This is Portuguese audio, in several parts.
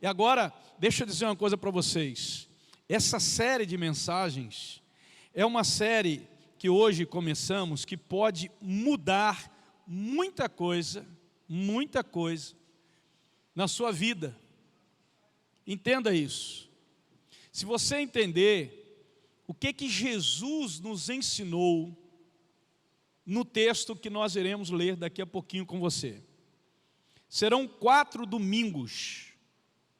E agora, deixa eu dizer uma coisa para vocês. Essa série de mensagens é uma série que hoje começamos, que pode mudar muita coisa na sua vida. Entenda isso. Se você entender o que Jesus nos ensinou no texto que nós iremos ler daqui a pouquinho com você. Serão 4 domingos,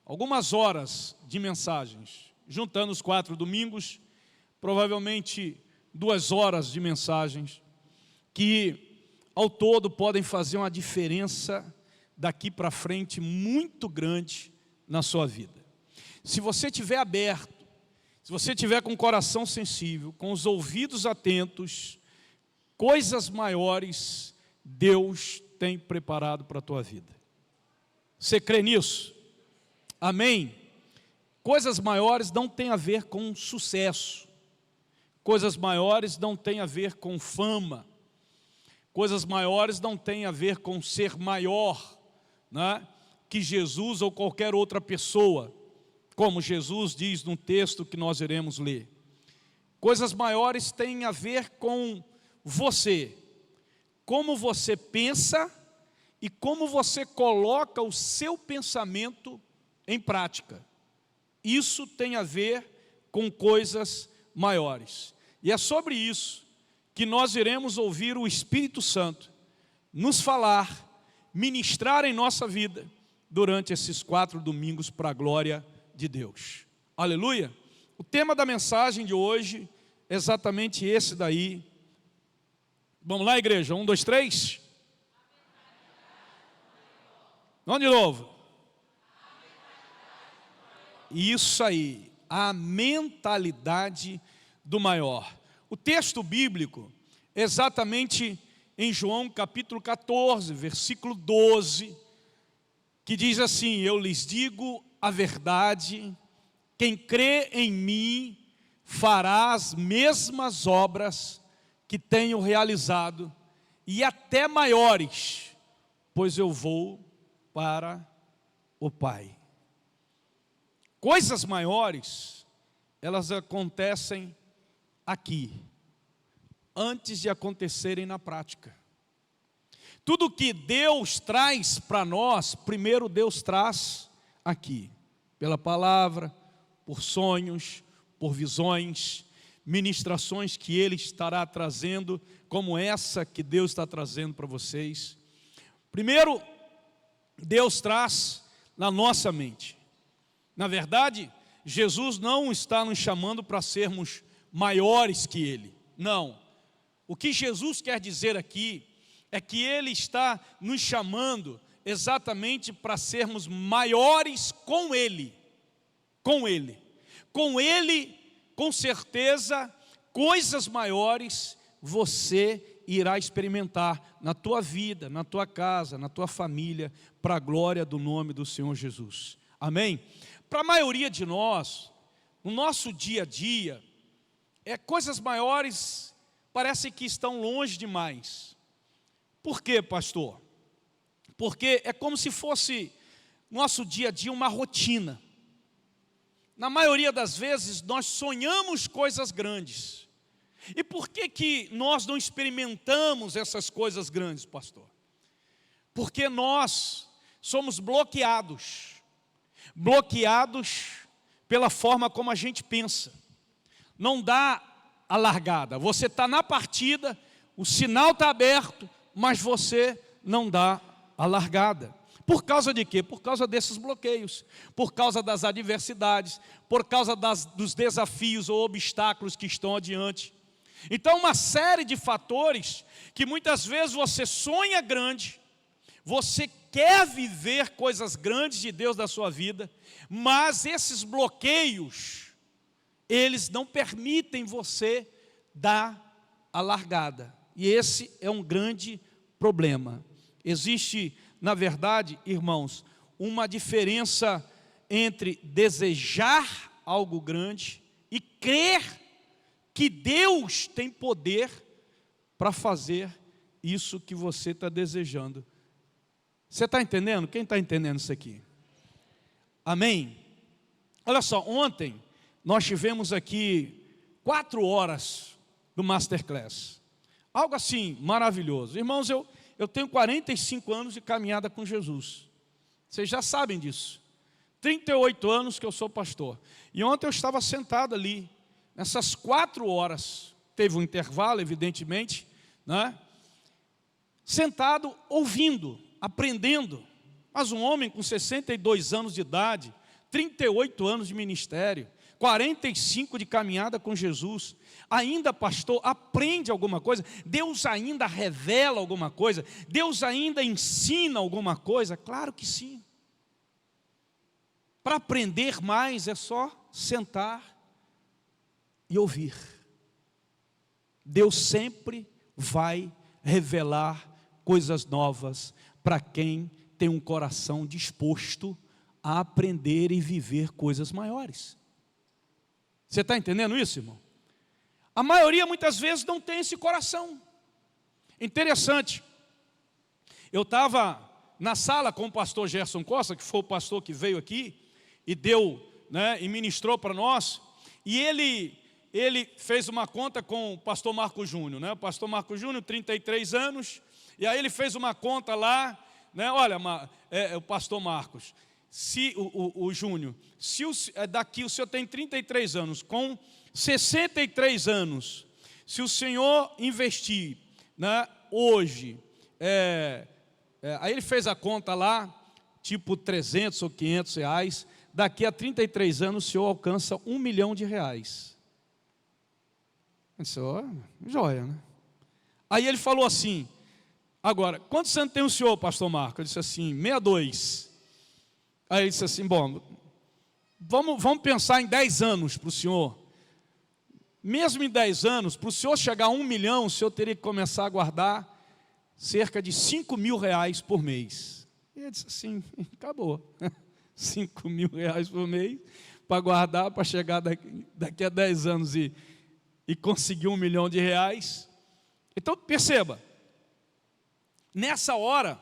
algumas horas de mensagens. Juntando os 4 domingos, provavelmente 2 horas de mensagens, que ao todo podem fazer uma diferença daqui para frente muito grande na sua vida. Se você estiver aberto, se você estiver com o coração sensível, com os ouvidos atentos, coisas maiores Deus tem preparado para a tua vida. Você crê nisso? Amém? Coisas maiores não tem a ver com sucesso. Coisas maiores não tem a ver com fama. Coisas maiores não tem a ver com ser maior, né, que Jesus ou qualquer outra pessoa, como Jesus diz no texto que nós iremos ler. Coisas maiores têm a ver com você, como você pensa e como você coloca o seu pensamento em prática. Isso tem a ver com coisas maiores. E é sobre isso que nós iremos ouvir o Espírito Santo nos falar, ministrar em nossa vida durante esses 4 domingos para a glória de Deus. Aleluia! O tema da mensagem de hoje é exatamente esse daí. Vamos lá, igreja? 1, 2, 3. Vamos de novo. Isso aí, a mentalidade do maior. O texto bíblico, exatamente em João capítulo 14, versículo 12, que diz assim: eu lhes digo a verdade, quem crê em mim fará as mesmas obras que tenho realizado, e até maiores, pois eu vou para o Pai. Coisas maiores, elas acontecem aqui, antes de acontecerem na prática. Tudo que Deus traz para nós, primeiro Deus traz aqui, pela palavra, por sonhos, por visões, ministrações que Ele estará trazendo, como essa que Deus está trazendo para vocês. Primeiro, Deus traz na nossa mente. Na verdade, Jesus não está nos chamando para sermos maiores que Ele. Não. O que Jesus quer dizer aqui é que Ele está nos chamando exatamente para sermos maiores com Ele. Com Ele. Com Ele, com certeza, coisas maiores você irá experimentar na tua vida, na tua casa, na tua família, para a glória do nome do Senhor Jesus. Amém? Para a maioria de nós, no nosso dia a dia, coisas maiores parecem que estão longe demais. Por quê, pastor? Porque é como se fosse nosso dia a dia uma rotina. Na maioria das vezes, nós sonhamos coisas grandes. E por que nós não experimentamos essas coisas grandes, pastor? Porque nós somos bloqueados pela forma como a gente pensa. Não dá a largada. Você está na partida, o sinal está aberto, mas você não dá a largada. Por causa de quê? Por causa desses bloqueios, por causa das adversidades, por causa dos desafios ou obstáculos que estão adiante. Então, uma série de fatores que muitas vezes você sonha grande, você quer viver coisas grandes de Deus da sua vida, mas esses bloqueios, eles não permitem você dar a largada. E esse é um grande problema. Existe, na verdade, irmãos, uma diferença entre desejar algo grande e crer que Deus tem poder para fazer isso que você está desejando. Você está entendendo? Quem está entendendo isso aqui? Amém? Olha só, ontem nós tivemos aqui 4 horas do Masterclass. Algo assim, maravilhoso. Irmãos, eu tenho 45 anos de caminhada com Jesus. Vocês já sabem disso. 38 anos que eu sou pastor. E ontem eu estava sentado ali, nessas 4 horas, teve um intervalo, evidentemente, né? Sentado, ouvindo, aprendendo. Mas um homem com 62 anos de idade, 38 anos de ministério, 45 de caminhada com Jesus, ainda pastor, aprende alguma coisa, Deus ainda revela alguma coisa, Deus ainda ensina alguma coisa? Claro que sim. Para aprender mais é só sentar e ouvir. Deus sempre vai revelar coisas novas para quem tem um coração disposto a aprender e viver coisas maiores. Você está entendendo isso, irmão? A maioria muitas vezes não tem esse coração. Interessante. Eu estava na sala com o pastor Gerson Costa, que foi o pastor que veio aqui e deu, né, e ministrou para nós, e ele fez uma conta com o pastor Marco Júnior, né? O pastor Marco Júnior, 33 anos, e aí ele fez uma conta lá, né? Olha, o pastor Marcos, se o Júnior, se daqui o senhor tem 33 anos, com 63 anos, se o senhor investir, né, hoje, aí ele fez a conta lá, tipo 300 ou 500 reais, daqui a 33 anos o senhor alcança R$1 milhão. Eu disse, ó, joia, né? Aí ele falou assim, agora, quantos anos tem o senhor, pastor Marco? Eu disse assim, 62. Aí ele disse assim, bom, vamos pensar em 10 anos para o senhor. Mesmo em 10 anos, para o senhor chegar a 1 milhão, o senhor teria que começar a guardar cerca de R$5 mil por mês. E ele disse assim, acabou. R$5 mil por mês para guardar, para chegar daqui a 10 anos e conseguir R$1 milhão. Então perceba, nessa hora,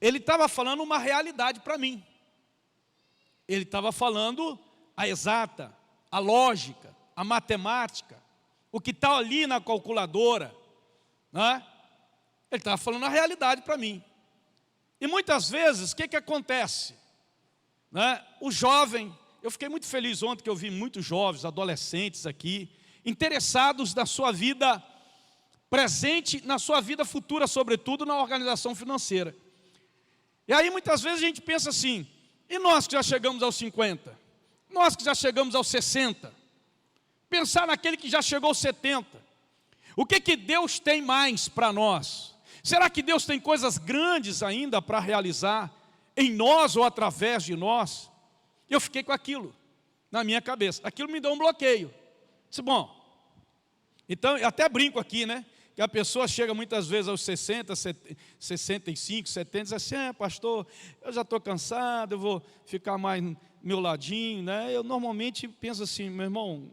ele estava falando uma realidade para mim. Ele estava falando a exata, a lógica, a matemática, o que está ali na calculadora, né? Ele estava falando a realidade para mim. E muitas vezes, o que acontece? Né? O jovem, eu fiquei muito feliz ontem que eu vi muitos jovens, adolescentes aqui, interessados na sua vida presente, na sua vida futura, sobretudo na organização financeira. E aí muitas vezes a gente pensa assim, e nós que já chegamos aos 50? Nós que já chegamos aos 60? Pensar naquele que já chegou aos 70. O que Deus tem mais para nós? Será que Deus tem coisas grandes ainda para realizar em nós ou através de nós? Eu fiquei com aquilo na minha cabeça. Aquilo me deu um bloqueio. Disse, bom, então eu até brinco aqui, né? Que a pessoa chega muitas vezes aos 60, 65, 70, diz assim, pastor, eu já estou cansado, eu vou ficar mais no meu ladinho, né? Eu normalmente penso assim, meu irmão,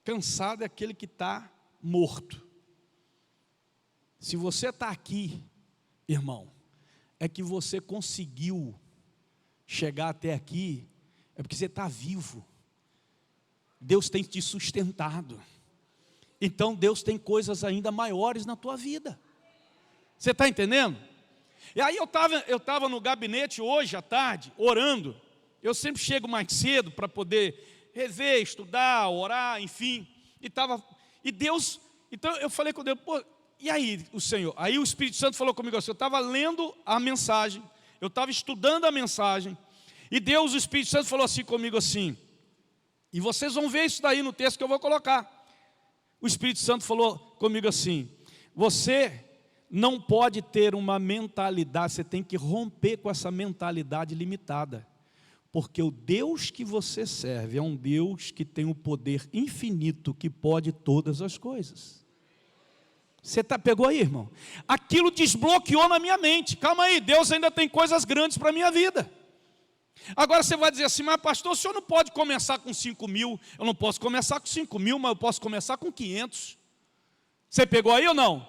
cansado é aquele que está morto. Se você está aqui, irmão, é que você conseguiu chegar até aqui, é porque você está vivo. Deus tem te sustentado. Então Deus tem coisas ainda maiores na tua vida. Você está entendendo? E aí eu tava no gabinete hoje à tarde, orando. Eu sempre chego mais cedo para poder rever, estudar, orar, enfim. E Deus, então eu falei com Deus, pô, e aí o Senhor? Aí o Espírito Santo falou comigo assim, eu estava lendo a mensagem, eu estava estudando a mensagem, e Deus, o Espírito Santo falou assim comigo assim, e vocês vão ver isso daí no texto que eu vou colocar. O Espírito Santo falou comigo assim, você não pode ter uma mentalidade, você tem que romper com essa mentalidade limitada. Porque o Deus que você serve é um Deus que tem o poder infinito, que pode todas as coisas. Você pegou aí, irmão? Aquilo desbloqueou na minha mente. Calma aí, Deus ainda tem coisas grandes para a minha vida. Agora você vai dizer assim, mas pastor, o senhor não pode começar com 5 mil. Eu não posso começar com 5 mil, mas eu posso começar com 500. Você pegou aí ou não?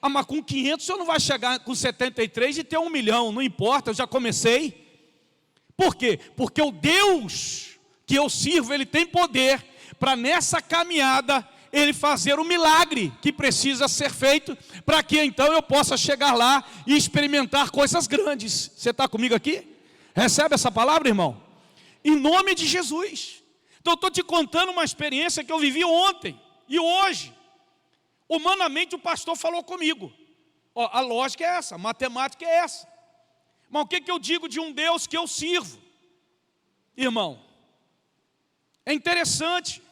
Ah, mas com 500 o senhor não vai chegar com 73 e ter 1 milhão. Não importa, eu já comecei. Por quê? Porque o Deus que eu sirvo, Ele tem poder para nessa caminhada Ele fazer o milagre que precisa ser feito, para que então eu possa chegar lá e experimentar coisas grandes. Você está comigo aqui? Recebe essa palavra, irmão? Em nome de Jesus. Então eu estou te contando uma experiência que eu vivi ontem e hoje. Humanamente o pastor falou comigo. Ó, a lógica é essa, a matemática é essa. Mas o que eu digo de um Deus que eu sirvo? Irmão, é interessante.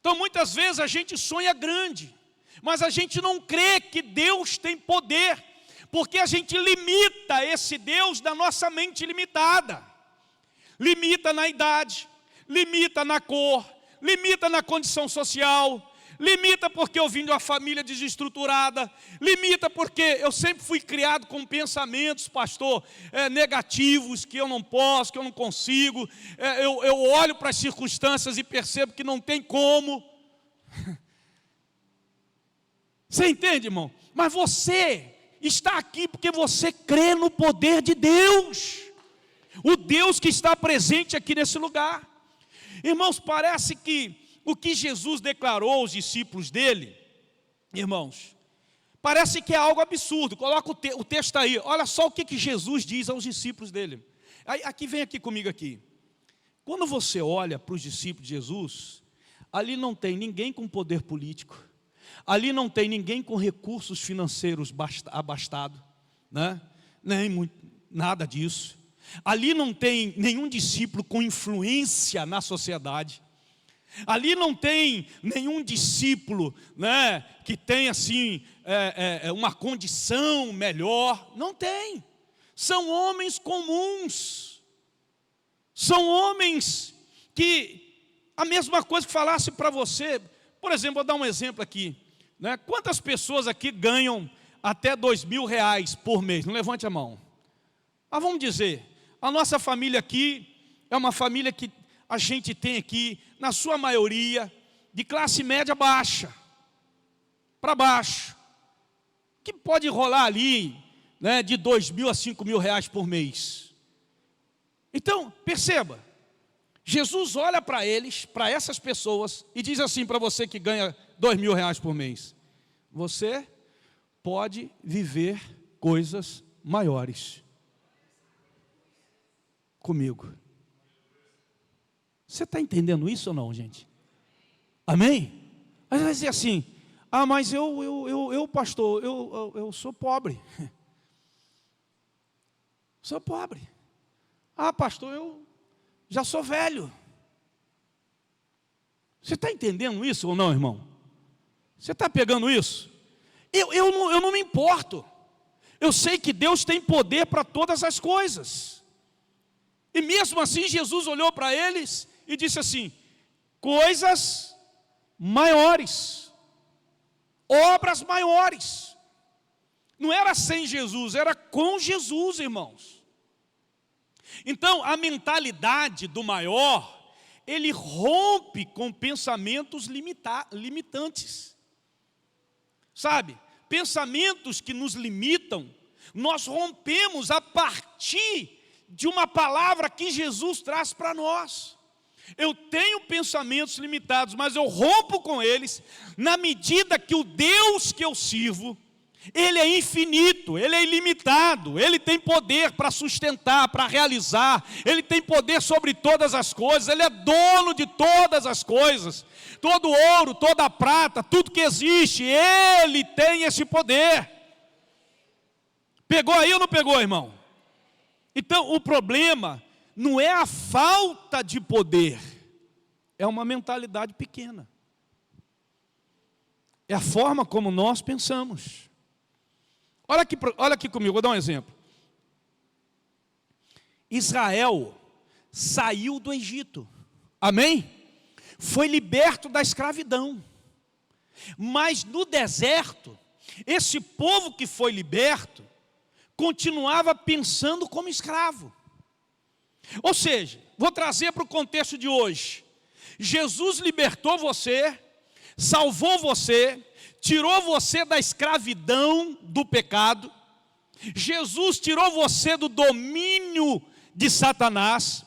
Então muitas vezes a gente sonha grande, mas a gente não crê que Deus tem poder, porque a gente limita esse Deus da nossa mente limitada. Limita na idade, limita na cor, limita na condição social, limita porque eu vim de uma família desestruturada, limita porque eu sempre fui criado com pensamentos, pastor, negativos, que eu não posso, que eu não consigo, eu olho para as circunstâncias e percebo que não tem como. Você entende, irmão? Mas você está aqui porque você crê no poder de Deus, o Deus que está presente aqui nesse lugar. Irmãos, parece que o que Jesus declarou aos discípulos dele, irmãos, parece que é algo absurdo. Coloca o texto aí, olha só o que Jesus diz aos discípulos dele. Vem aqui comigo aqui. Quando você olha para os discípulos de Jesus, ali não tem ninguém com poder político, ali não tem ninguém com recursos financeiros abastado, né? Nada disso. Ali não tem nenhum discípulo com influência na sociedade. Ali não tem nenhum discípulo, né, que tem assim uma condição melhor. Não tem. São homens comuns. São homens que a mesma coisa que falasse para você. Por exemplo, vou dar um exemplo aqui, né? Quantas pessoas aqui ganham até R$2.000 por mês? Não levante a mão. Mas vamos dizer, a nossa família aqui é uma família que a gente tem aqui, na sua maioria, de classe média baixa, para baixo, que pode rolar ali, né, de R$2.000 a R$5.000 por mês. Então, perceba, Jesus olha para eles, para essas pessoas, e diz assim para você que ganha R$2.000 por mês: você pode viver coisas maiores comigo. Você está entendendo isso ou não, gente? Amém? Aí vai dizer assim: ah, mas eu pastor, eu sou pobre. Sou pobre. Ah, pastor, eu já sou velho. Você está entendendo isso ou não, irmão? Você está pegando isso? Eu não me importo. Eu sei que Deus tem poder para todas as coisas. E mesmo assim Jesus olhou para eles e disse assim: coisas maiores, obras maiores. Não era sem Jesus, era com Jesus, irmãos. Então a mentalidade do maior, ele rompe com pensamentos limitantes. Sabe, pensamentos que nos limitam, nós rompemos a partir de uma palavra que Jesus traz para nós. Eu tenho pensamentos limitados, mas eu rompo com eles na medida que o Deus que eu sirvo, Ele é infinito, Ele é ilimitado, Ele tem poder para sustentar, para realizar, Ele tem poder sobre todas as coisas, Ele é dono de todas as coisas, todo ouro, toda a prata, tudo que existe, Ele tem esse poder. Pegou aí ou não pegou, irmão? Então o problema não é a falta de poder, é uma mentalidade pequena. É a forma como nós pensamos. Olha aqui comigo, vou dar um exemplo. Israel saiu do Egito, amém? Foi liberto da escravidão. Mas no deserto, esse povo que foi liberto, continuava pensando como escravo. Ou seja, vou trazer para o contexto de hoje. Jesus libertou você, salvou você, tirou você da escravidão do pecado. Jesus tirou você do domínio de Satanás,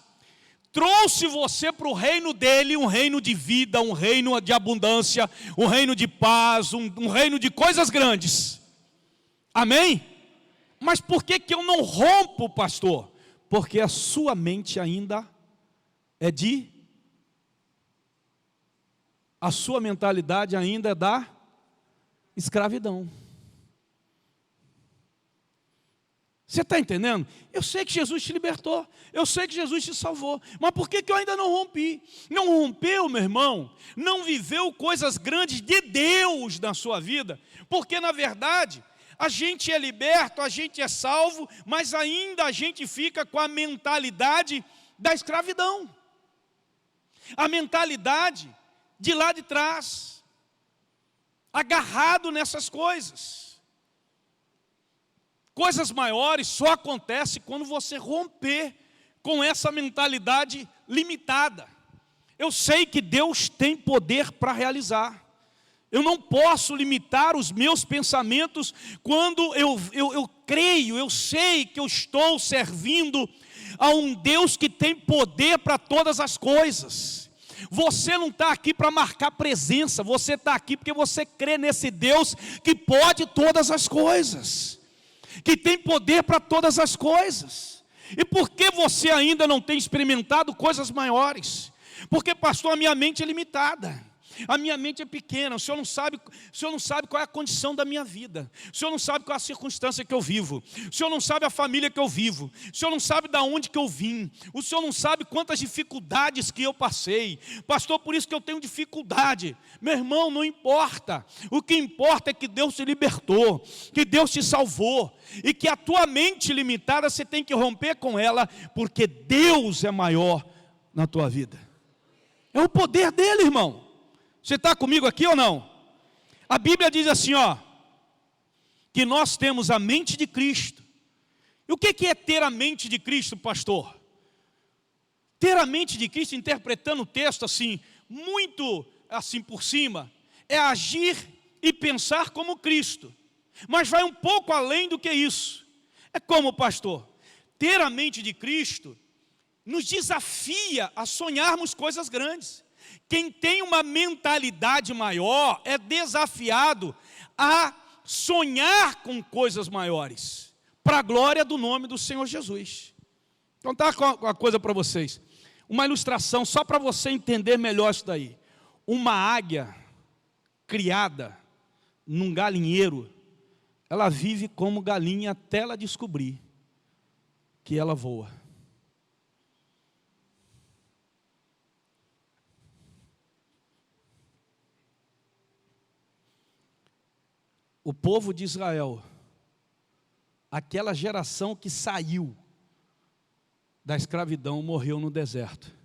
trouxe você para o reino dele, um reino de vida, um reino de abundância, um reino de paz, um reino de coisas grandes. Amém? Mas por que eu não rompo, pastor? Porque a sua mente ainda é a sua mentalidade ainda é da escravidão. Você está entendendo? Eu sei que Jesus te libertou, eu sei que Jesus te salvou, mas por que eu ainda não rompi? Não rompeu, meu irmão, não viveu coisas grandes de Deus na sua vida, porque na verdade, a gente é liberto, a gente é salvo, mas ainda a gente fica com a mentalidade da escravidão. A mentalidade de lá de trás, agarrado nessas coisas. Coisas maiores só acontecem quando você romper com essa mentalidade limitada. Eu sei que Deus tem poder para realizar. Eu não posso limitar os meus pensamentos quando eu creio, eu sei que eu estou servindo a um Deus que tem poder para todas as coisas. Você não está aqui para marcar presença, você está aqui porque você crê nesse Deus que pode todas as coisas, que tem poder para todas as coisas. E por que você ainda não tem experimentado coisas maiores? Porque, pastor, a minha mente é limitada. A minha mente é pequena, o senhor não sabe qual é a condição da minha vida, o senhor não sabe qual é a circunstância que eu vivo, o senhor não sabe a família que eu vivo, o senhor não sabe de onde que eu vim, o senhor não sabe quantas dificuldades que eu passei, pastor, por isso que eu tenho dificuldade. Meu irmão, não importa, o que importa é que Deus te libertou, que Deus te salvou, e que a tua mente limitada você tem que romper com ela, porque Deus é maior na tua vida, é o poder dele, irmão. Você está comigo aqui ou não? A Bíblia diz assim, que nós temos a mente de Cristo. E o que é ter a mente de Cristo, pastor? Ter a mente de Cristo, interpretando o texto assim, muito assim por cima, é agir e pensar como Cristo. Mas vai um pouco além do que isso. É como, pastor? Ter a mente de Cristo nos desafia a sonharmos coisas grandes. Quem tem uma mentalidade maior é desafiado a sonhar com coisas maiores, para a glória do nome do Senhor Jesus. Vou contar uma coisa para vocês, uma ilustração só para você entender melhor isso daí. Uma águia criada num galinheiro, ela vive como galinha até ela descobrir que ela voa. O povo de Israel, aquela geração que saiu da escravidão, morreu no deserto,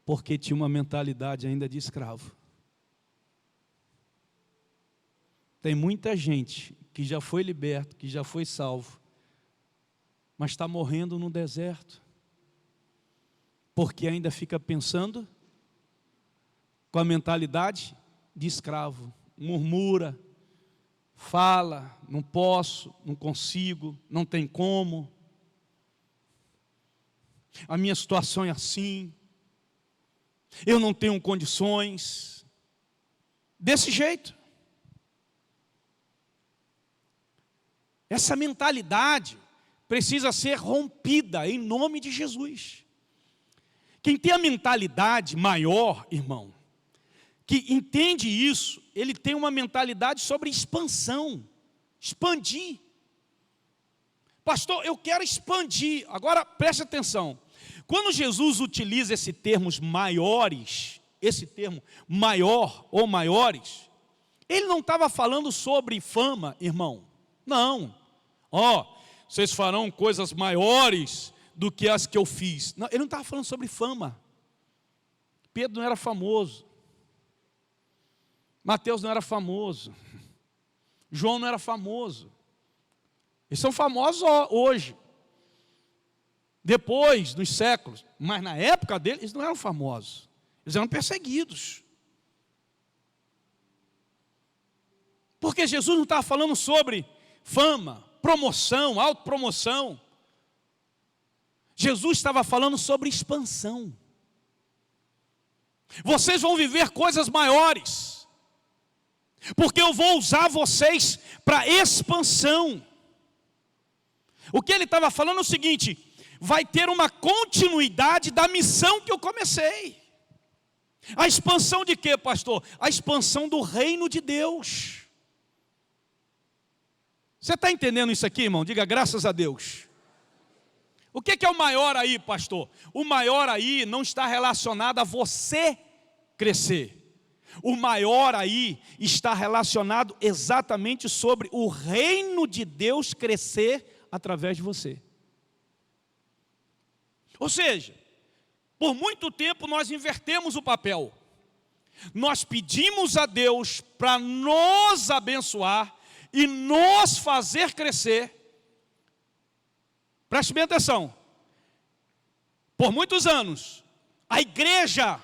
porque tinha uma mentalidade ainda de escravo. Tem muita gente que já foi liberto, que já foi salvo, mas está morrendo no deserto, porque ainda fica pensando com a mentalidade de escravo, murmura, fala, não posso, não consigo, não tem como, a minha situação é assim, eu não tenho condições, desse jeito. Essa mentalidade precisa ser rompida em nome de Jesus. Quem tem a mentalidade maior, irmão, que entende isso, ele tem uma mentalidade sobre expansão, expandir. Pastor, eu quero expandir. Agora preste atenção, quando Jesus utiliza esse termo maiores, esse termo maior ou maiores, ele não estava falando sobre fama, irmão, não. Vocês farão coisas maiores do que as que eu fiz. Não, ele não estava falando sobre fama. Pedro não era famoso, Mateus não era famoso, João não era famoso. Eles são famosos hoje, depois, nos séculos, mas na época deles, eles não eram famosos, eles eram perseguidos. Porque Jesus não estava falando sobre fama, promoção, autopromoção. Jesus estava falando sobre expansão. Vocês vão viver coisas maiores, porque eu vou usar vocês para expansão. O que ele estava falando é o seguinte: vai ter uma continuidade da missão que eu comecei. A expansão de quê, pastor? A expansão do reino de Deus. Você está entendendo isso aqui, irmão? Diga graças a Deus. O que é o maior aí, pastor? O maior aí não está relacionado a você crescer. O maior aí está relacionado exatamente sobre o reino de Deus crescer através de você. Ou seja, por muito tempo nós invertemos o papel. Nós pedimos a Deus para nos abençoar e nos fazer crescer. Preste bem atenção. Por muitos anos, a igreja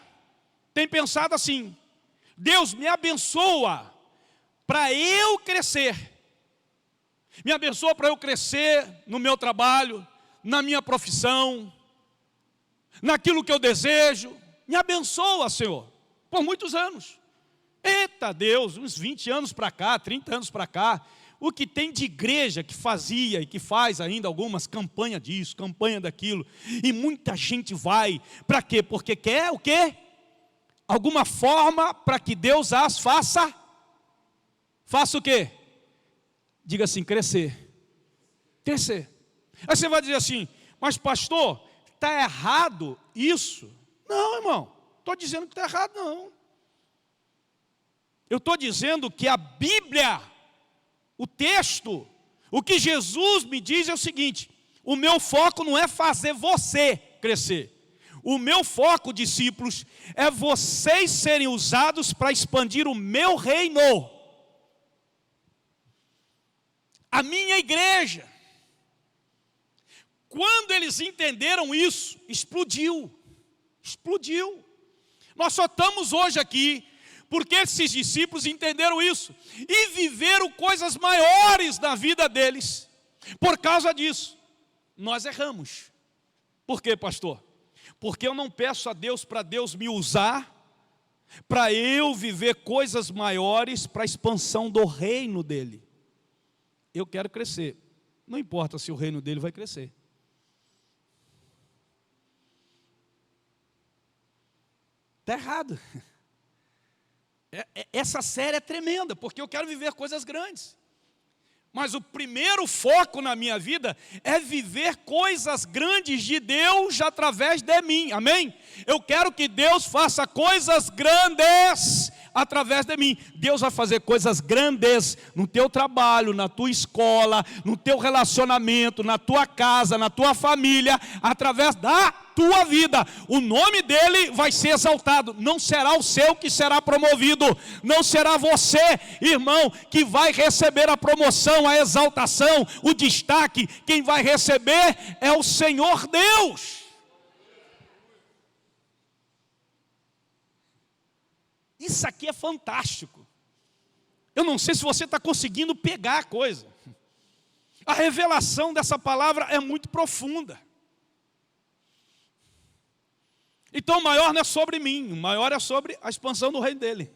tem pensado assim: Deus me abençoa para eu crescer. Me abençoa para eu crescer no meu trabalho, na minha profissão, naquilo que eu desejo. Me abençoa, Senhor. Por muitos anos. Eita Deus, uns 20 anos para cá, 30 anos para cá, o que tem de igreja que fazia e que faz ainda algumas campanhas disso, campanha daquilo, e muita gente vai, para quê? Porque quer o quê? Alguma forma para que Deus as faça o quê? Diga assim, crescer. Crescer. Aí você vai dizer assim: mas pastor, está errado isso? Não, irmão, estou dizendo que está errado não. Eu estou dizendo que a Bíblia, o texto, o que Jesus me diz é o seguinte: o meu foco não é fazer você crescer. O meu foco, discípulos, é vocês serem usados para expandir o meu reino. A minha igreja. Quando eles entenderam isso, explodiu. Explodiu. Nós só estamos hoje aqui porque esses discípulos entenderam isso e viveram coisas maiores na vida deles. Por causa disso, nós erramos. Por quê, pastor? Porque eu não peço a Deus para Deus me usar, para eu viver coisas maiores para a expansão do reino dele. Eu quero crescer. Não importa se o reino dele vai crescer. Está errado. Essa série é tremenda, porque eu quero viver coisas grandes. Mas o primeiro foco na minha vida é viver coisas grandes de Deus através de mim, amém? Eu quero que Deus faça coisas grandes através de mim. Deus vai fazer coisas grandes no teu trabalho, na tua escola, no teu relacionamento, na tua casa, na tua família, através da tua vida. O nome dele vai ser exaltado. Não será o seu que será promovido, não será você, irmão, que vai receber a promoção, a exaltação, o destaque. Quem vai receber é o Senhor Deus. Isso aqui é fantástico. Eu não sei se você está conseguindo pegar a coisa. A revelação dessa palavra é muito profunda. Então o maior não é sobre mim, o maior é sobre a expansão do reino dele.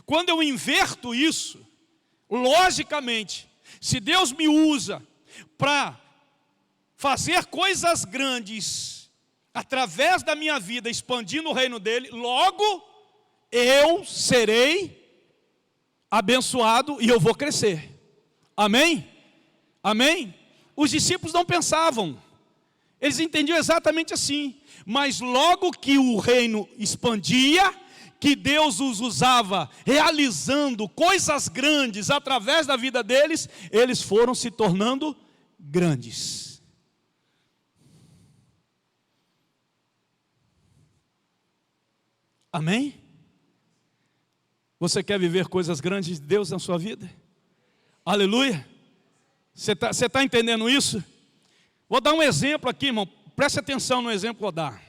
Quando eu inverto isso, logicamente, se Deus me usa para fazer coisas grandes através da minha vida, expandindo o reino dele, logo eu serei abençoado e eu vou crescer. Amém? Amém? Os discípulos não pensavam, eles entendiam exatamente assim. Mas logo que o reino expandia, que Deus os usava realizando coisas grandes através da vida deles, eles foram se tornando grandes. Amém? Você quer viver coisas grandes de Deus na sua vida? Aleluia! Você tá entendendo isso? Vou dar um exemplo aqui, irmão. Preste atenção no exemplo que eu vou dar.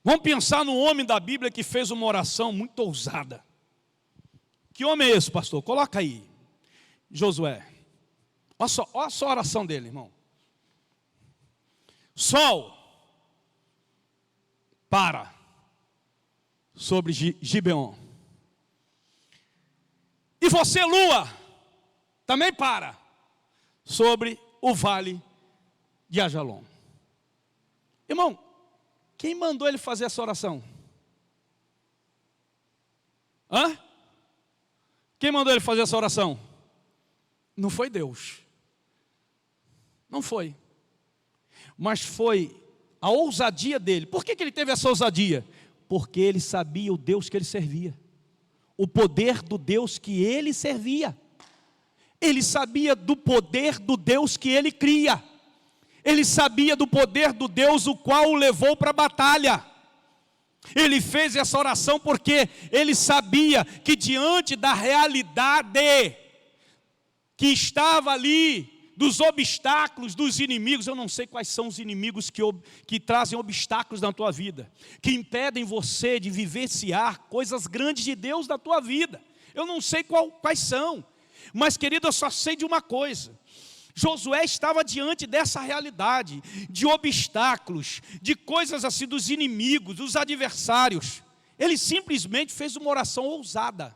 Vamos pensar no homem da Bíblia que fez uma oração muito ousada. Que homem é esse, pastor? Coloca aí. Josué. Olha só a oração dele, irmão. Sol, para sobre Gibeon. E você, lua, também para sobre o vale de Ajalon. Irmão, quem mandou ele fazer essa oração? Hã? Quem mandou ele fazer essa oração? Não foi Deus. Não foi. Mas foi a ousadia dele. Por que ele teve essa ousadia? Porque ele sabia o Deus que ele servia. O poder do Deus que ele servia. Ele sabia do poder do Deus que ele cria. Ele sabia do poder do Deus o qual o levou para a batalha. Ele fez essa oração porque ele sabia que diante da realidade que estava ali, dos obstáculos, dos inimigos, eu não sei quais são os inimigos que trazem obstáculos na tua vida, que impedem você de vivenciar coisas grandes de Deus na tua vida. Eu não sei quais são, mas querido, eu só sei de uma coisa. Josué estava diante dessa realidade, de obstáculos, de coisas assim, dos inimigos, dos adversários. Ele simplesmente fez uma oração ousada.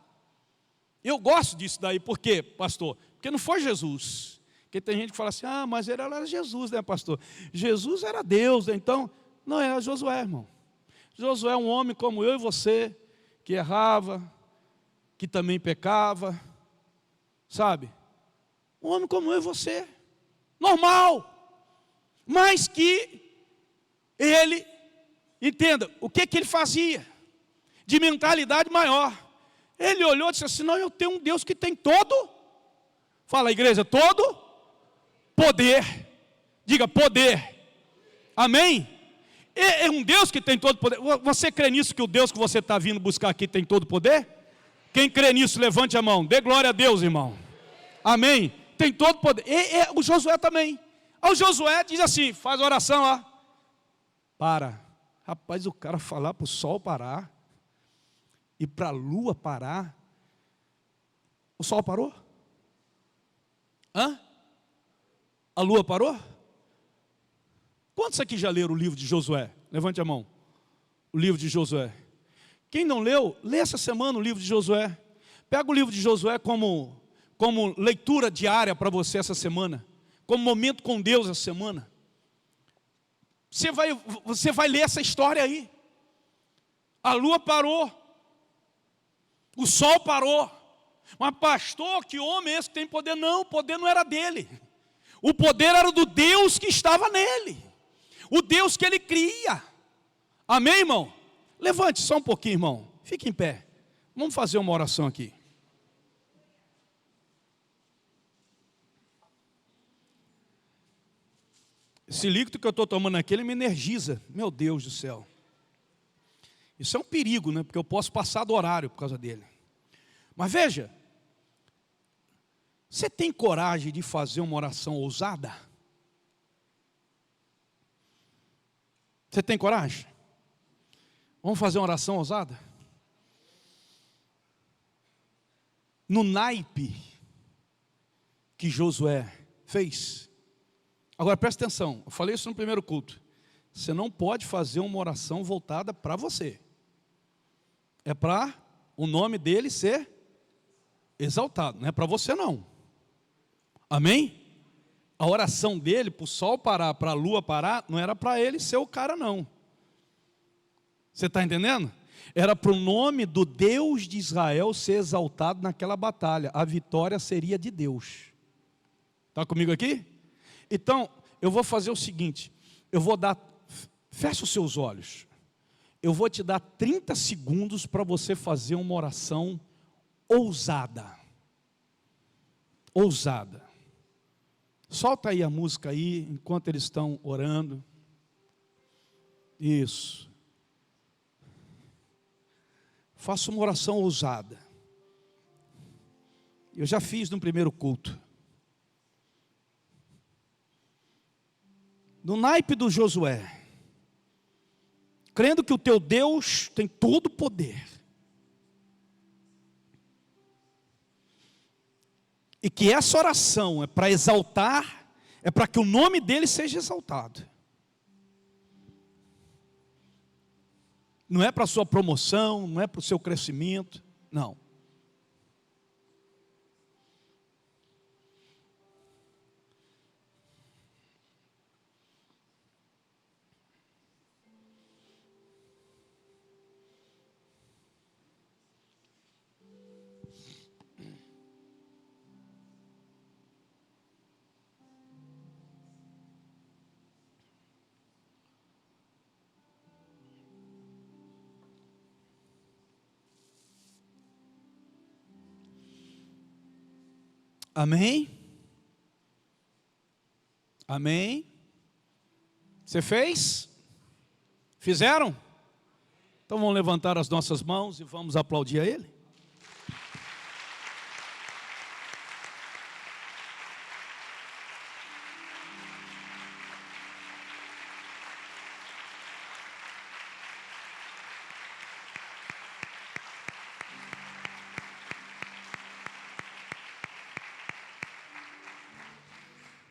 Eu gosto disso daí, por quê, pastor? Porque não foi Jesus. Porque tem gente que fala assim, mas ele era Jesus, né, pastor? Jesus era Deus, né? Então, não, era Josué, irmão. Josué é um homem como eu e você, que errava, que também pecava, sabe? Um homem como eu e você, normal, mas que ele, entenda, o que ele fazia? De mentalidade maior. Ele olhou e disse assim, não, eu tenho um Deus que tem todo, fala igreja, todo poder, diga poder, amém? É um Deus que tem todo poder. Você crê nisso, que o Deus que você está vindo buscar aqui tem todo poder? Quem crê nisso, levante a mão, dê glória a Deus, irmão, amém? Tem todo poder, o Josué também. O Josué diz assim, faz oração, ó. Para, rapaz, o cara falar para o sol parar, e para a lua parar, o sol parou? Hã? A lua parou? Quantos aqui já leram o livro de Josué? Levante a mão. O livro de Josué. Quem não leu, lê essa semana o livro de Josué. Pega o livro de Josué como leitura diária para você essa semana. Como momento com Deus essa semana. Você vai ler essa história aí. A lua parou. O sol parou. Mas pastor, que homem é esse que tem poder? Não, o poder não era dele. O poder era do Deus que estava nele. O Deus que ele cria. Amém, irmão? Levante só um pouquinho, irmão. Fique em pé. Vamos fazer uma oração aqui. Esse líquido que eu estou tomando aqui, ele me energiza. Meu Deus do céu. Isso é um perigo, né? Porque eu posso passar do horário por causa dele. Mas veja. Você tem coragem de fazer uma oração ousada? Você tem coragem? Vamos fazer uma oração ousada? No naipe que Josué fez. Agora presta atenção, eu falei isso no primeiro culto. Você não pode fazer uma oração voltada para você. É para o nome dele ser exaltado, não é para você não. Amém? A oração dele, para o sol parar, para a lua parar, não era para ele ser o cara não. Você está entendendo? Era para o nome do Deus de Israel ser exaltado naquela batalha. A vitória seria de Deus. Está comigo aqui? Então, eu vou fazer o seguinte. Eu vou dar, fecha os seus olhos. Eu vou te dar 30 segundos para você fazer uma oração ousada. Ousada. Solta aí a música aí, enquanto eles estão orando. Isso. Faça uma oração ousada. Eu já fiz no primeiro culto. No naipe do Josué. Crendo que o teu Deus tem todo o poder. E que essa oração é para exaltar, é para que o nome dele seja exaltado. Não é para a sua promoção, não é para o seu crescimento, não. Amém? Amém? Você fez? Fizeram? Então vamos levantar as nossas mãos e vamos aplaudir a Ele.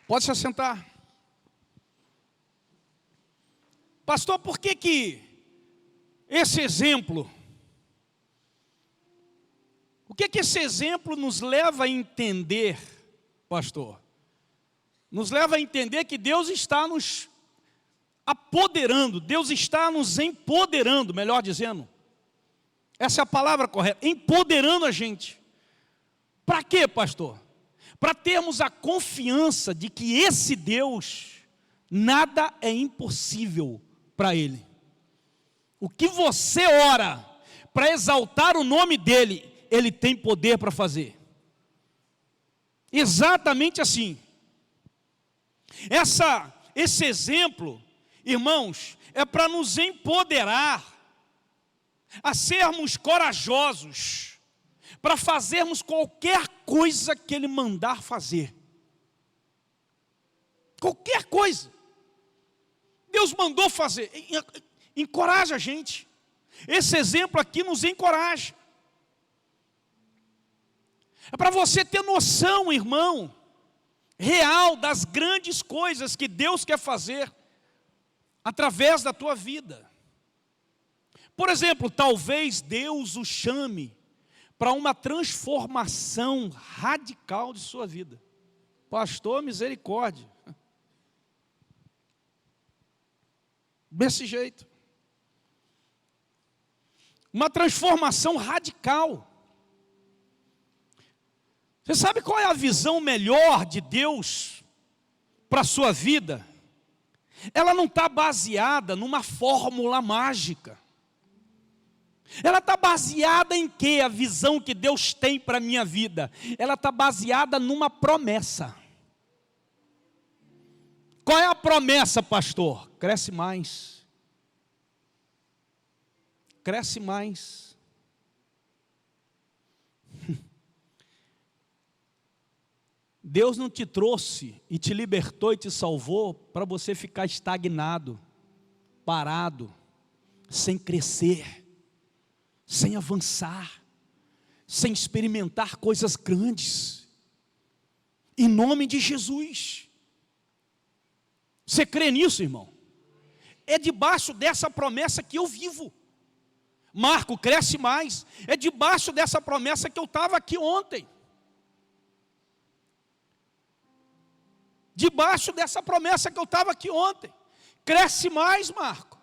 Pode se assentar. Pastor, por que esse exemplo? O que esse exemplo nos leva a entender, pastor? Nos leva a entender que Deus está nos apoderando, Deus está nos empoderando, melhor dizendo. Essa é a palavra correta, empoderando a gente. Para quê, pastor? Para termos a confiança de que esse Deus, nada é impossível para Ele. O que você ora para exaltar o nome dEle, Ele tem poder para fazer. Exatamente assim. Esse exemplo, irmãos, é para nos empoderar a sermos corajosos, para fazermos qualquer coisa que Ele mandar fazer. Qualquer coisa. Deus mandou fazer. Encoraja a gente. Esse exemplo aqui nos encoraja. É para você ter noção, irmão, real das grandes coisas que Deus quer fazer através da tua vida. Por exemplo, talvez Deus o chame para uma transformação radical de sua vida. Pastor, misericórdia. Desse jeito. Uma transformação radical. Você sabe qual é a visão melhor de Deus para a sua vida? Ela não está baseada numa fórmula mágica. Ela está baseada em quê? A visão que Deus tem para a minha vida. Ela está baseada numa promessa. Qual é a promessa, pastor? Cresce mais. Cresce mais. Deus não te trouxe e te libertou e te salvou para você ficar estagnado, parado, sem crescer, sem avançar, sem experimentar coisas grandes. Em nome de Jesus. Você crê nisso, irmão? É debaixo dessa promessa que eu vivo. Marco, cresce mais. É debaixo dessa promessa que eu estava aqui ontem. Debaixo dessa promessa que eu estava aqui ontem. Cresce mais, Marco.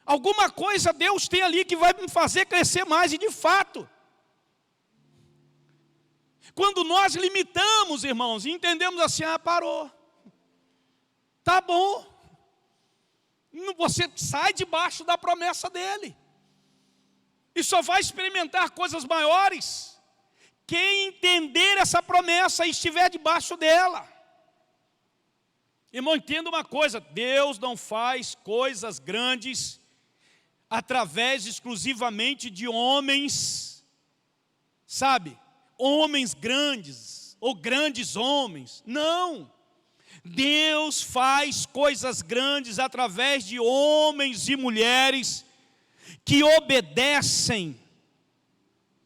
Alguma coisa Deus tem ali que vai me fazer crescer mais. E de fato, quando nós limitamos, irmãos, e entendemos assim, parou. Tá bom. Você sai debaixo da promessa dele. E só vai experimentar coisas maiores quem entender essa promessa e estiver debaixo dela. Irmão, entenda uma coisa, Deus não faz coisas grandes através exclusivamente de homens, sabe? Homens grandes ou grandes homens. Não. Deus faz coisas grandes através de homens e mulheres que obedecem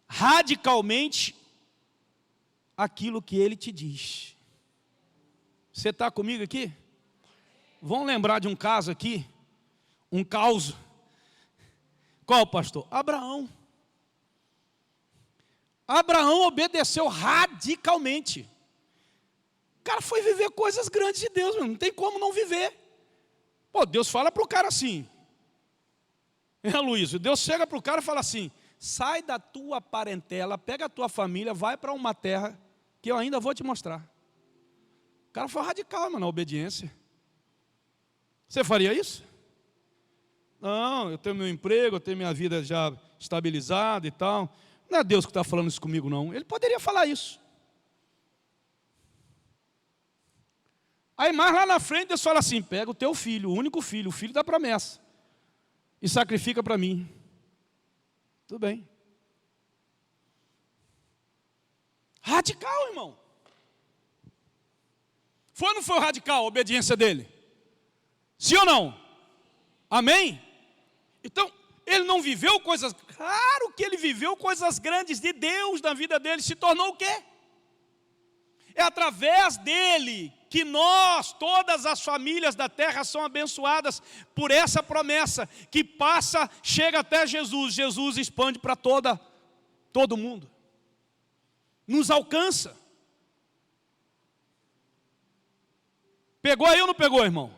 radicalmente aquilo que Ele te diz. Você está comigo aqui? Vamos lembrar de um caso aqui, um caos. Qual pastor? Abraão. Abraão obedeceu radicalmente. O cara foi viver coisas grandes de Deus, não tem como não viver. Pô, Deus fala para o cara assim. Luiz, Deus chega para o cara e fala assim: sai da tua parentela, pega a tua família, vai para uma terra que eu ainda vou te mostrar. O cara foi radical, mano, na obediência. Você faria isso? Não, eu tenho meu emprego, eu tenho minha vida já estabilizada e tal. Não é Deus que está falando isso comigo, não. Ele poderia falar isso. Aí mais lá na frente Deus fala assim: pega o teu filho, o único filho, o filho da promessa, e sacrifica para mim. Tudo bem. Radical, irmão. Foi ou não foi radical a obediência dele? Sim ou não? Amém? Então, ele não viveu coisas... Claro que ele viveu coisas grandes de Deus na vida dele. Se tornou o quê? É através dele que nós, todas as famílias da terra são abençoadas por essa promessa que passa, chega até Jesus. Jesus expande para todo mundo. Nos alcança. Pegou aí ou não pegou, irmão?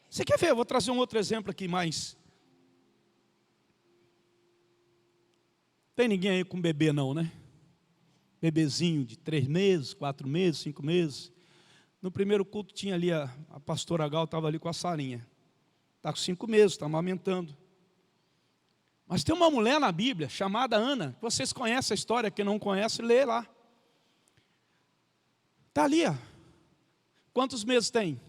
Você quer ver? Eu vou trazer um outro exemplo aqui mais. Tem ninguém aí com bebê não, né? Bebezinho de 3 meses, 4 meses, 5 meses. No primeiro culto tinha ali a pastora Gal, estava ali com a Sarinha. Está com 5 meses, está amamentando. Mas tem uma mulher na Bíblia chamada Ana. Vocês conhecem a história, quem não conhece, lê lá. Está ali, ó. Quantos meses tem?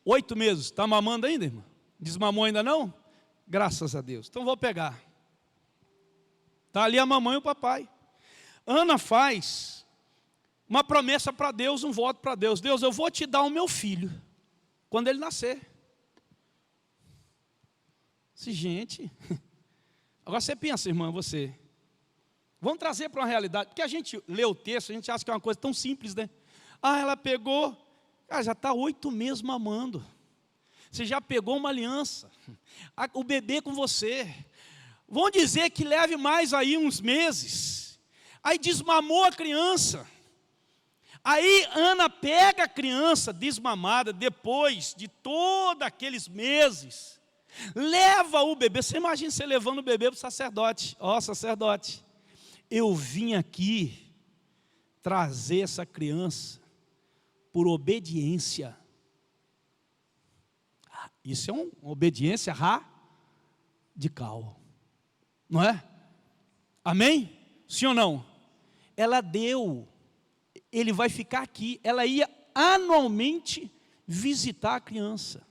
8 meses. Está mamando ainda, irmão? Desmamou ainda não? Graças a Deus. Então vou pegar. Está ali a mamãe e o papai. Ana faz uma promessa para Deus, um voto para Deus. Deus, eu vou te dar o meu filho quando ele nascer. Gente, agora você pensa, irmã, você. Vamos trazer para uma realidade, porque a gente lê o texto, a gente acha que é uma coisa tão simples, né? Ah, ela pegou, cara, já está 8 meses mamando. Você já pegou uma aliança, o bebê com você. Vão dizer que leve mais aí uns meses. Aí desmamou a criança. Aí Ana pega a criança desmamada, depois de todos aqueles meses, leva o bebê. Você imagina você levando o bebê para o sacerdote. Ó, sacerdote, eu vim aqui trazer essa criança por obediência. Isso é uma obediência radical. Não é? Amém? Sim ou não? Ela deu, ele vai ficar aqui. Ela ia anualmente visitar a criança.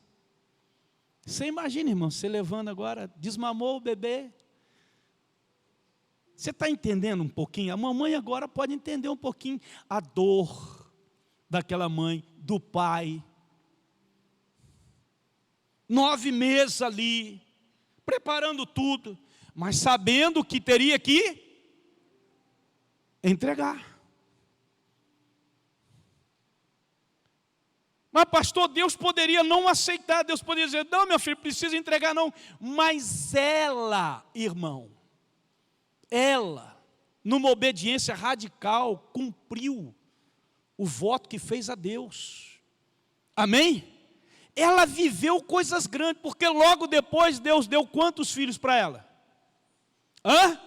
Você imagina, irmão, você levando agora, desmamou o bebê. Você está entendendo um pouquinho? A mamãe agora pode entender um pouquinho a dor daquela mãe, do pai. 9 meses ali, preparando tudo, mas sabendo que teria que entregar. Mas pastor, Deus poderia não aceitar, Deus poderia dizer, não, meu filho, precisa entregar não. Mas ela, irmão, ela, numa obediência radical, cumpriu o voto que fez a Deus. Amém? Ela viveu coisas grandes, porque logo depois Deus deu quantos filhos para ela? Hã?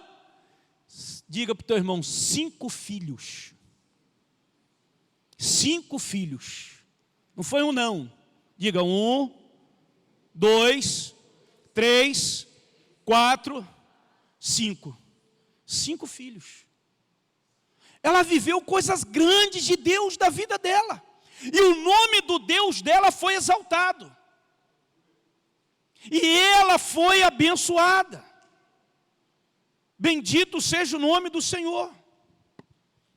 Diga para o teu irmão, 5 filhos. 5 filhos. Não foi um não. Diga 1, 2, 3, 4, 5. 5 filhos. Ela viveu coisas grandes de Deus da vida dela. E o nome do Deus dela foi exaltado. E ela foi abençoada. Bendito seja o nome do Senhor.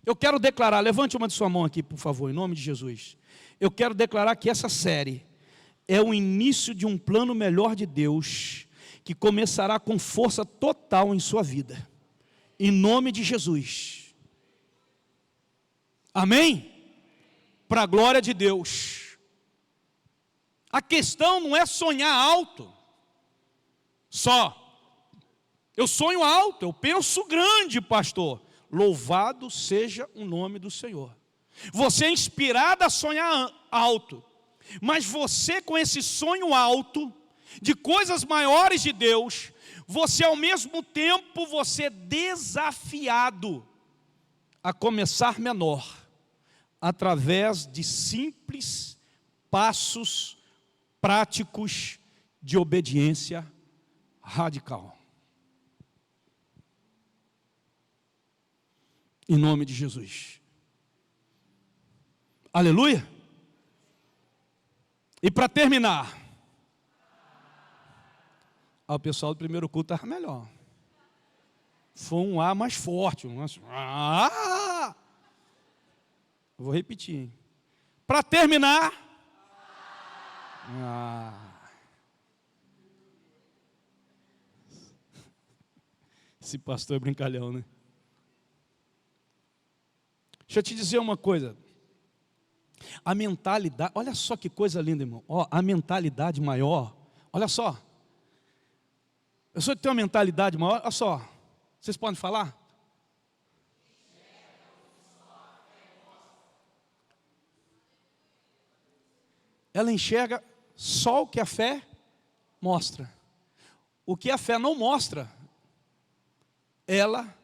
Eu quero declarar, levante uma de sua mão aqui, por favor, em nome de Jesus. Eu quero declarar que essa série é o início de um plano melhor de Deus, que começará com força total em sua vida. Em nome de Jesus. Amém? Para a glória de Deus. A questão não é sonhar alto. Só. Eu sonho alto, eu penso grande, pastor. Louvado seja o nome do Senhor. Você é inspirado a sonhar alto. Mas você, com esse sonho alto, de coisas maiores de Deus, você ao mesmo tempo, você é desafiado a começar menor, através de simples passos práticos de obediência radical. Em nome de Jesus. Aleluia. E para terminar, o pessoal do primeiro culto estava melhor. Foi um A mais forte. Vou repetir. Para terminar. Esse pastor é brincalhão, né? Deixa eu te dizer uma coisa. A mentalidade, olha só que coisa linda, irmão. A mentalidade maior, olha só. A pessoa que tem uma mentalidade maior, olha só. Vocês podem falar? Ela enxerga só o que a fé mostra. O que a fé não mostra, ela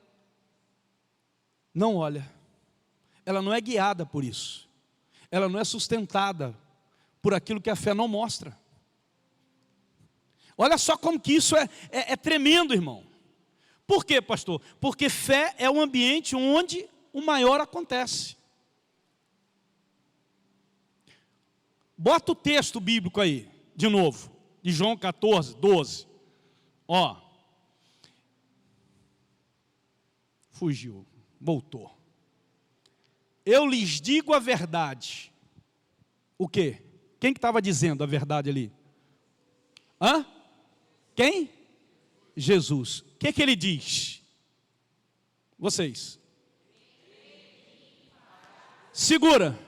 não olha. Ela não é guiada por isso. Ela não é sustentada por aquilo que a fé não mostra. Olha só como que isso é tremendo, irmão. Por quê, pastor? Porque fé é o ambiente onde o maior acontece. Bota o texto bíblico aí, de novo, de João 14, 12. Fugiu, voltou. Eu lhes digo a verdade. O quê? Quem que estava dizendo a verdade ali? Quem? Jesus. O que ele diz? Vocês. Segura.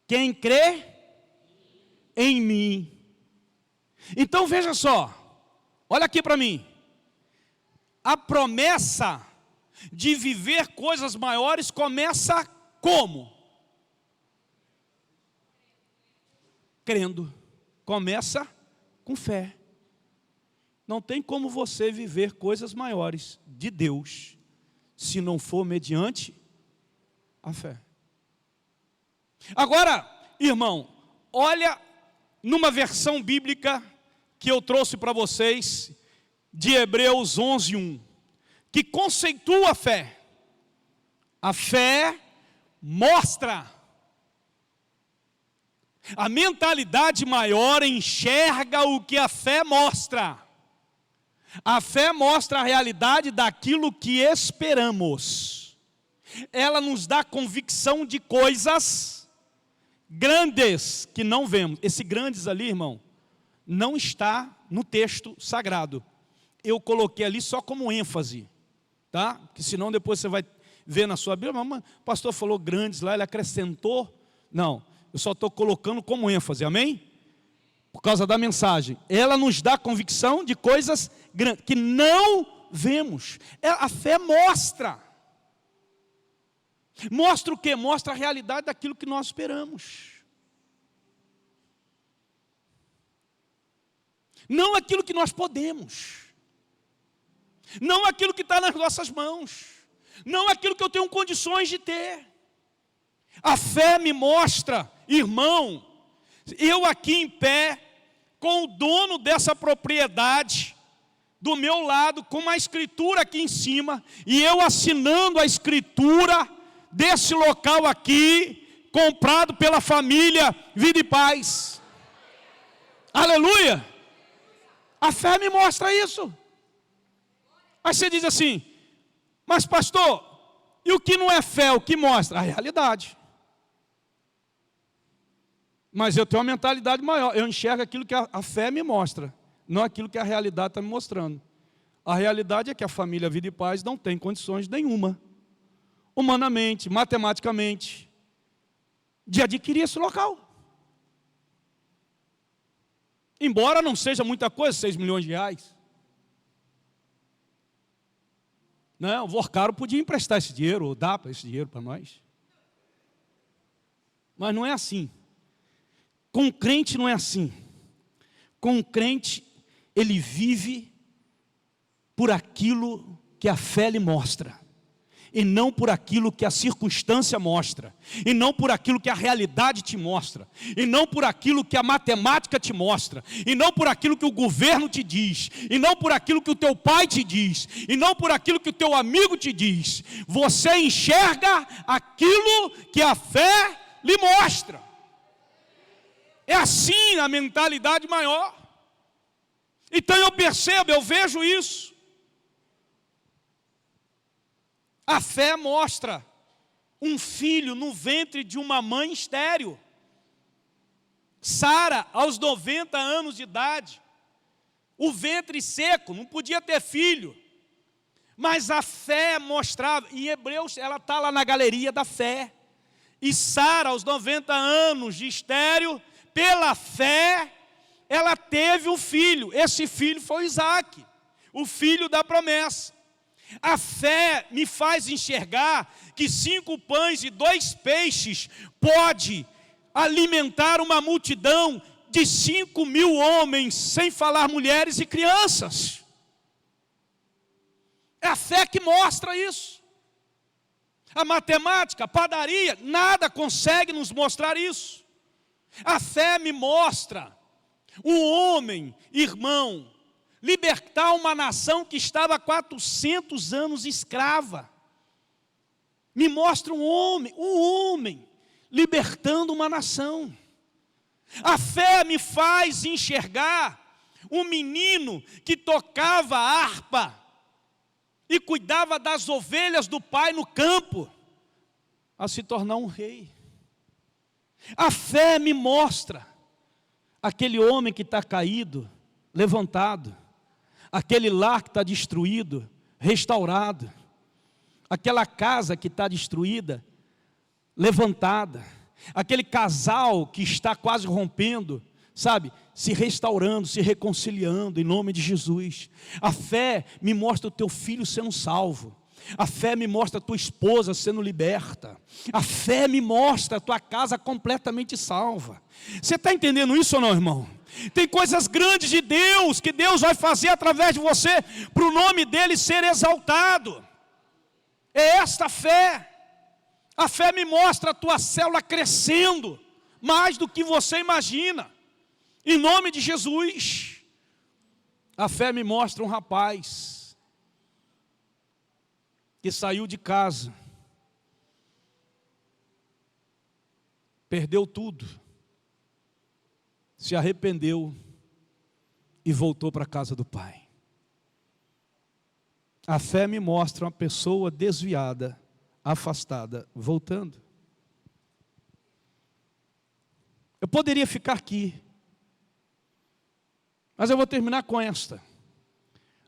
Quem crê em mim. Então veja só. Olha aqui para mim. A promessa de viver coisas maiores começa como? Crendo. Começa com fé. Não tem como você viver coisas maiores de Deus, se não for mediante a fé. Agora, irmão, olha numa versão bíblica que eu trouxe para vocês, de Hebreus 11:1, que conceitua a fé. A fé mostra. A mentalidade maior enxerga o que a fé mostra. A fé mostra a realidade daquilo que esperamos. Ela nos dá convicção de coisas grandes que não vemos. Esse grandes ali, irmão, não está no texto sagrado. Eu coloquei ali só como ênfase, tá? Porque senão depois você vai ver na sua Bíblia, mas o pastor falou grandes lá, ele acrescentou. Não, eu só estou colocando como ênfase, amém? Por causa da mensagem. Ela nos dá convicção de coisas grandes, que não vemos. A fé mostra. Mostra o quê? Mostra a realidade daquilo que nós esperamos. Não aquilo que nós podemos. Não aquilo que está nas nossas mãos. Não aquilo que eu tenho condições de ter. A fé me mostra, irmão, eu aqui em pé, com o dono dessa propriedade, do meu lado, com uma escritura aqui em cima, e eu assinando a escritura desse local aqui, comprado pela família Vida e Paz. Aleluia! A fé me mostra isso. Aí você diz assim, mas pastor, e o que não é fé, o que mostra? A realidade. Mas eu tenho uma mentalidade maior, eu enxergo aquilo que a fé me mostra, não aquilo que a realidade está me mostrando. A realidade é que a família Vida e Paz não tem condições nenhuma, humanamente, matematicamente, de adquirir esse local. Embora não seja muita coisa, 6 milhões de reais. Não, o Vorcaro podia emprestar esse dinheiro, ou dar esse dinheiro para nós. Mas não é assim. Com o crente não é assim. Com o crente, ele vive por aquilo que a fé lhe mostra, e não por aquilo que a circunstância mostra, e não por aquilo que a realidade te mostra, e não por aquilo que a matemática te mostra, e não por aquilo que o governo te diz, e não por aquilo que o teu pai te diz, e não por aquilo que o teu amigo te diz. Você enxerga aquilo que a fé lhe mostra. É assim a mentalidade maior. Então eu percebo, eu vejo isso. A fé mostra um filho no ventre de uma mãe estéril. Sara, aos 90 anos de idade, o ventre seco, não podia ter filho. Mas a fé mostrava, em Hebreus, ela está lá na galeria da fé. E Sara, aos 90 anos de estéril, pela fé, ela teve um filho. Esse filho foi Isaac, o filho da promessa. A fé me faz enxergar que 5 pães e 2 peixes pode alimentar uma multidão de 5.000 homens, sem falar mulheres e crianças. É a fé que mostra isso. A matemática, a padaria, nada consegue nos mostrar isso. A fé me mostra um homem, irmão, libertar uma nação que estava há 400 anos escrava. Me mostra um homem libertando uma nação. A fé me faz enxergar um menino que tocava harpa e cuidava das ovelhas do pai no campo, a se tornar um rei. A fé me mostra aquele homem que está caído, levantado, aquele lar que está destruído, restaurado, aquela casa que está destruída, levantada, aquele casal que está quase rompendo, sabe, se restaurando, se reconciliando, em nome de Jesus. A fé me mostra o teu filho sendo salvo. A fé me mostra a tua esposa sendo liberta. A fé me mostra a tua casa completamente salva. Você está entendendo isso ou não, irmão? Tem coisas grandes de Deus, que Deus vai fazer através de você, para o nome dEle ser exaltado. É esta fé. A fé me mostra a tua célula crescendo, mais do que você imagina. Em nome de Jesus. A fé me mostra um rapaz que saiu de casa, perdeu tudo, se arrependeu e voltou para a casa do pai. A fé me mostra uma pessoa desviada, afastada, voltando. Eu poderia ficar aqui, mas eu vou terminar com esta.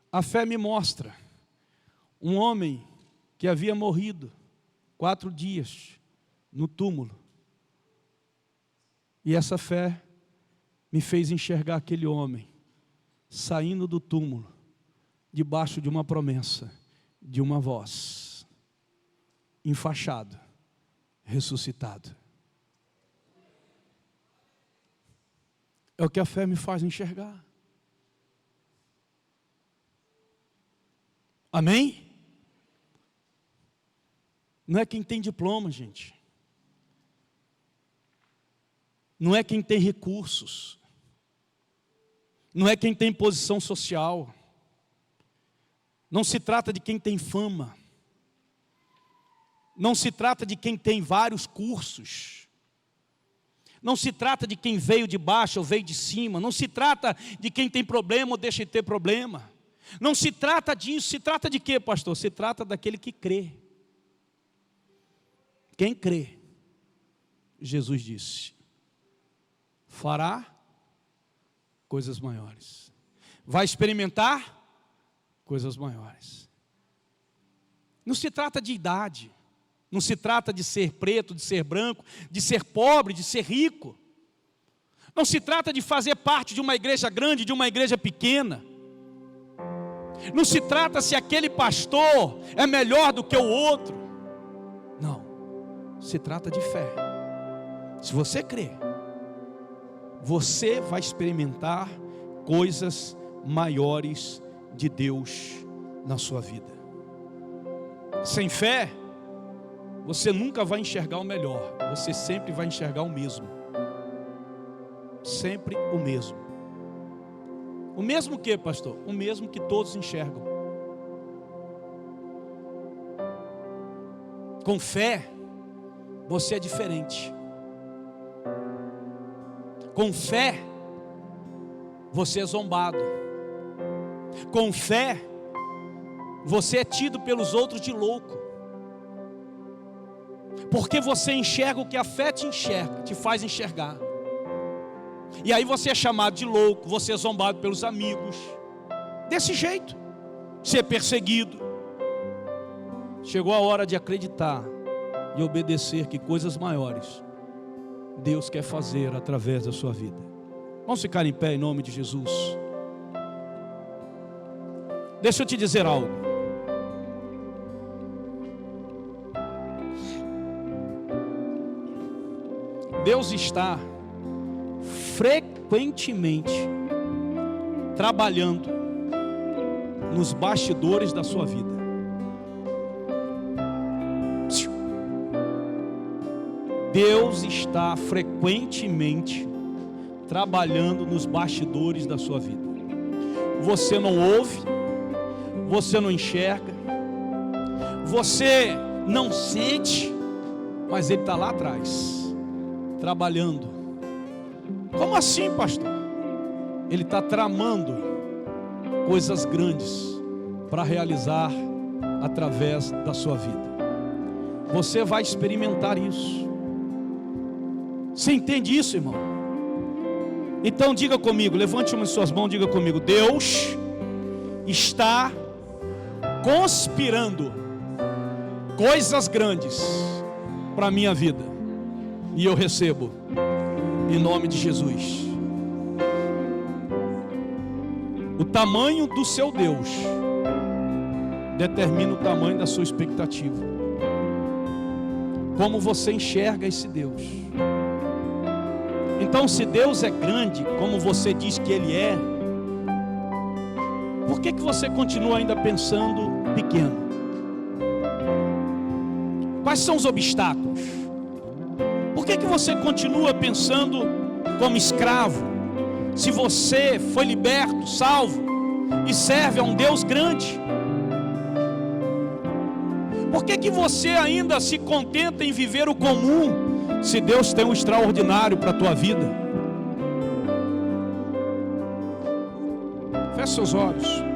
A fé me mostra um homem que havia morrido 4 dias no túmulo. E essa fé me fez enxergar aquele homem saindo do túmulo, debaixo de uma promessa, de uma voz, enfaixado, ressuscitado. É o que a fé me faz enxergar. Amém? Não é quem tem diploma, gente. Não é quem tem recursos. Não é quem tem posição social. Não se trata de quem tem fama. Não se trata de quem tem vários cursos. Não se trata de quem veio de baixo ou veio de cima. Não se trata de quem tem problema ou deixa de ter problema. Não se trata disso. Se trata de quê, pastor? Se trata daquele que crê. Quem crê, Jesus disse, fará coisas maiores. Vai experimentar coisas maiores. Não se trata de idade. Não se trata de ser preto, de ser branco, de ser pobre, de ser rico. Não se trata de fazer parte de uma igreja grande, de uma igreja pequena. Não se trata se aquele pastor é melhor do que o outro. Não. Se trata de fé. Se você crer, você vai experimentar coisas maiores de Deus na sua vida. Sem fé, você nunca vai enxergar o melhor. Você sempre vai enxergar o mesmo. Sempre o mesmo. O mesmo que, pastor? O mesmo que todos enxergam. Com fé, você é diferente. Com fé, você é zombado. Com fé, você é tido pelos outros de louco. Porque você enxerga o que a fé te enxerga, te faz enxergar. E aí você é chamado de louco, você é zombado pelos amigos. Desse jeito, ser perseguido. Chegou a hora de acreditar e obedecer que coisas maiores Deus quer fazer através da sua vida. Vamos ficar em pé em nome de Jesus. Deixa eu te dizer algo. Deus está frequentemente trabalhando nos bastidores da sua vida. Deus está frequentemente trabalhando nos bastidores da sua vida. Você não ouve, você não enxerga, você não sente, mas Ele está lá atrás, trabalhando. Como assim, pastor? Ele está tramando coisas grandes para realizar através da sua vida. Você vai experimentar isso. Você entende isso, irmão? Então diga comigo, levante uma de suas mãos, diga comigo: Deus está conspirando coisas grandes para a minha vida, e eu recebo em nome de Jesus. O tamanho do seu Deus determina o tamanho da sua expectativa. Como você enxerga esse Deus. Então, se Deus é grande, como você diz que Ele é, por que você continua ainda pensando pequeno? Quais são os obstáculos? Por que você continua pensando como escravo, se você foi liberto, salvo e serve a um Deus grande? Por que você ainda se contenta em viver o comum, se Deus tem um extraordinário para a tua vida? Feche seus olhos.